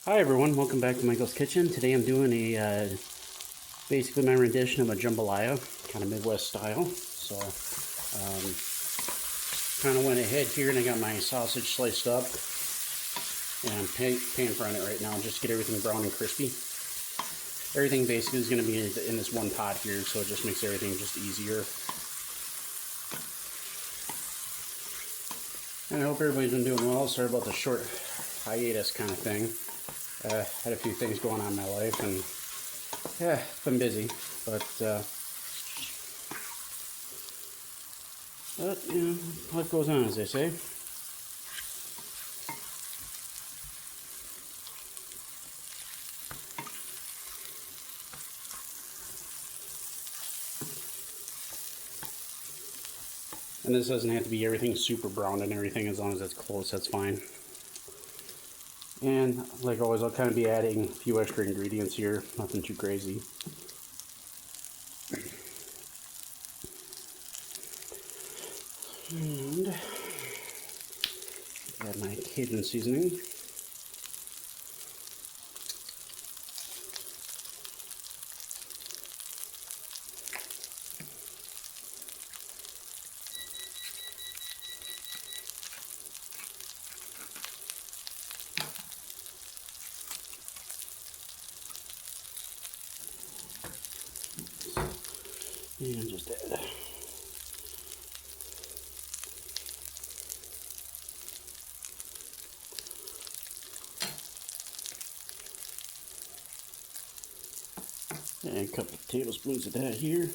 Hi everyone, welcome back to Michael's Kitchen. Today I'm doing a basically my rendition of a jambalaya, kind of Midwest style. So kind of went ahead here and I got my sausage sliced up and I'm pan frying it right now just to get everything brown and crispy. Everything basically is going to be in this one pot here, so it just makes everything just easier. And I hope everybody's been doing well. Sorry about the short hiatus kind of thing. Had a few things going on in my life, and yeah, it's been busy, but you know, life goes on, as they say. And this doesn't have to be everything super brown and everything, as long as it's close, that's fine. And like always, I'll kind of be adding a few extra ingredients here, nothing too crazy. And add my Cajun seasoning. And just add a couple of tablespoons of that here.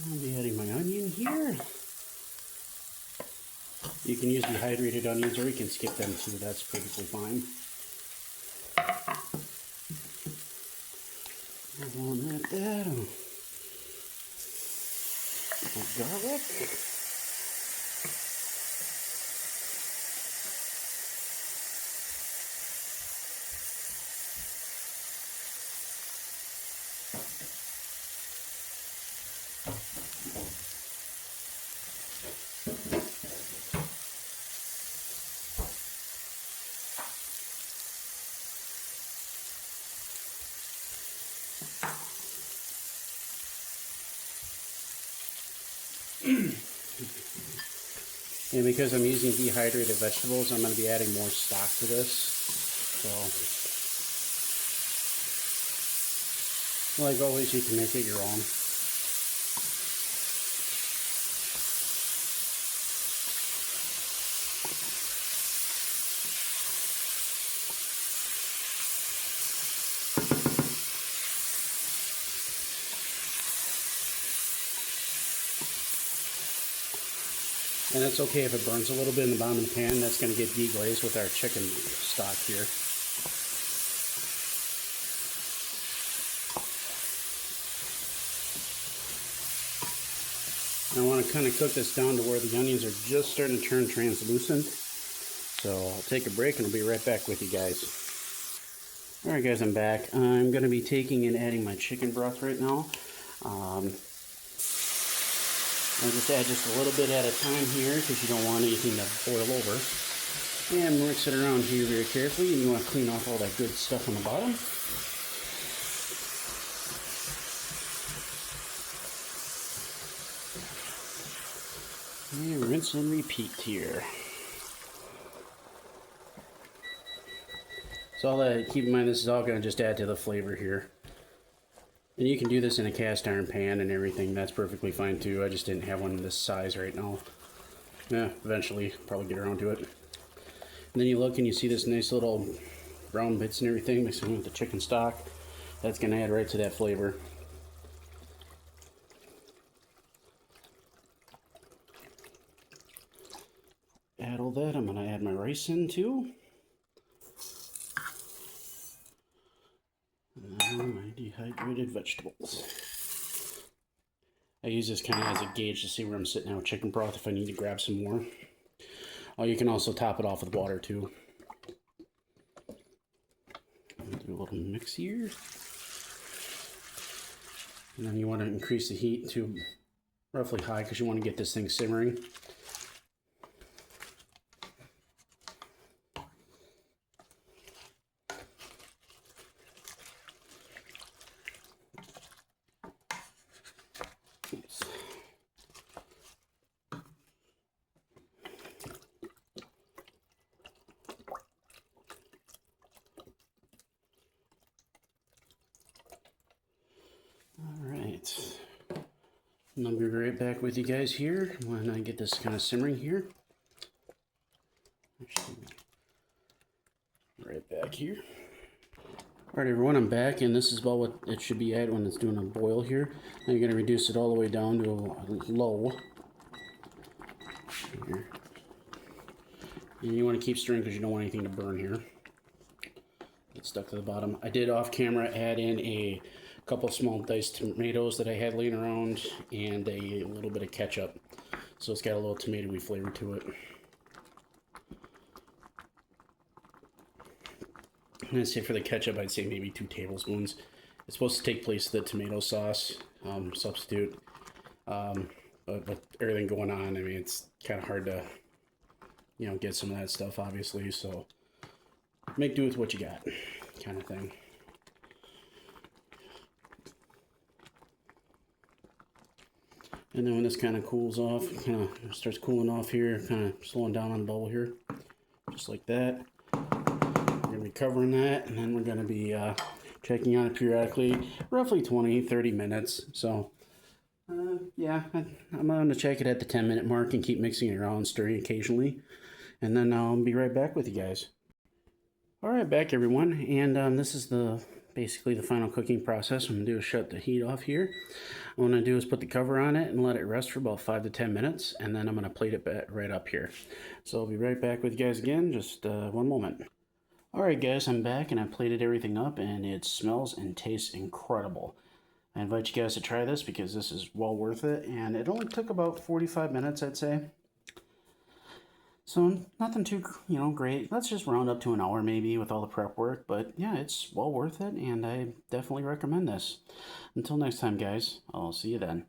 I'll be adding my onion here. You can use dehydrated onions or you can skip them too, that's perfectly fine. Rolling that down. Garlic. And because I'm using dehydrated vegetables, I'm going to be adding more stock to this. So, like always, you can make it your own. And it's okay if it burns a little bit in the bottom of the pan. That's going to get deglazed with our chicken stock here. I want to kind of cook this down to where the onions are just starting to turn translucent. So I'll take a break and I'll be right back with you guys. Alright guys, I'm back. I'm going to be taking and adding my chicken broth right now. I'll just add just a little bit at a time here because you don't want anything to boil over. And mix it around here very carefully, and you want to clean off all that good stuff on the bottom. And rinse and repeat here. So all that, keep in mind, this is all going to just add to the flavor here. And you can do this in a cast iron pan and everything, that's perfectly fine too. I just didn't have one this size right now. Yeah, eventually, probably get around to it. And then you look and you see this nice little brown bits and everything mixing with the chicken stock. That's going to add right to that flavor. Add all that. I'm going to add my rice in too. And now my dehydrated vegetables. I use this kind of as a gauge to see where I'm sitting at with chicken broth if I need to grab some more. Oh, you can also top it off with water too. Do a little mix here. And then you want to increase the heat to roughly high because you want to get this thing simmering. Oops. Alright, and I'll be right back with you guys here when I get this kind of simmering here. Actually, right back here. Alright everyone, I'm back, and this is about what it should be at when it's doing a boil here. Now you're going to reduce it all the way down to a low. Here. And you want to keep stirring because you don't want anything to burn here. Get stuck to the bottom. I did off camera add in a couple small diced tomatoes that I had laying around and a little bit of ketchup. So it's got a little tomatoey flavor to it. And I'd say for the ketchup, I'd say maybe 2 tablespoons. It's supposed to take place of the tomato sauce substitute. But with everything going on, I mean, it's kind of hard to, you know, get some of that stuff, obviously. So make do with what you got, kind of thing. And then when this kind of cools off, kind of starts cooling off here, kind of slowing down on the bubble here, just like that. We're going to be covering that, and then we're going to be checking on it periodically, roughly 20-30 minutes. So, yeah, I'm going to check it at the 10-minute mark and keep mixing it around, stirring occasionally. And then I'll be right back with you guys. Alright, back everyone, and this is basically the final cooking process. I'm going to do is shut the heat off here. What I'm going to do is put the cover on it and let it rest for about 5 to 10 minutes, and then I'm going to plate it right up here. So I'll be right back with you guys again, just one moment. Alright guys, I'm back and I plated everything up, and it smells and tastes incredible. I invite you guys to try this because this is well worth it, and it only took about 45 minutes, I'd say. So nothing too, you know, great. Let's just round up to an hour maybe with all the prep work. But yeah, it's well worth it, and I definitely recommend this. Until next time, guys, I'll see you then.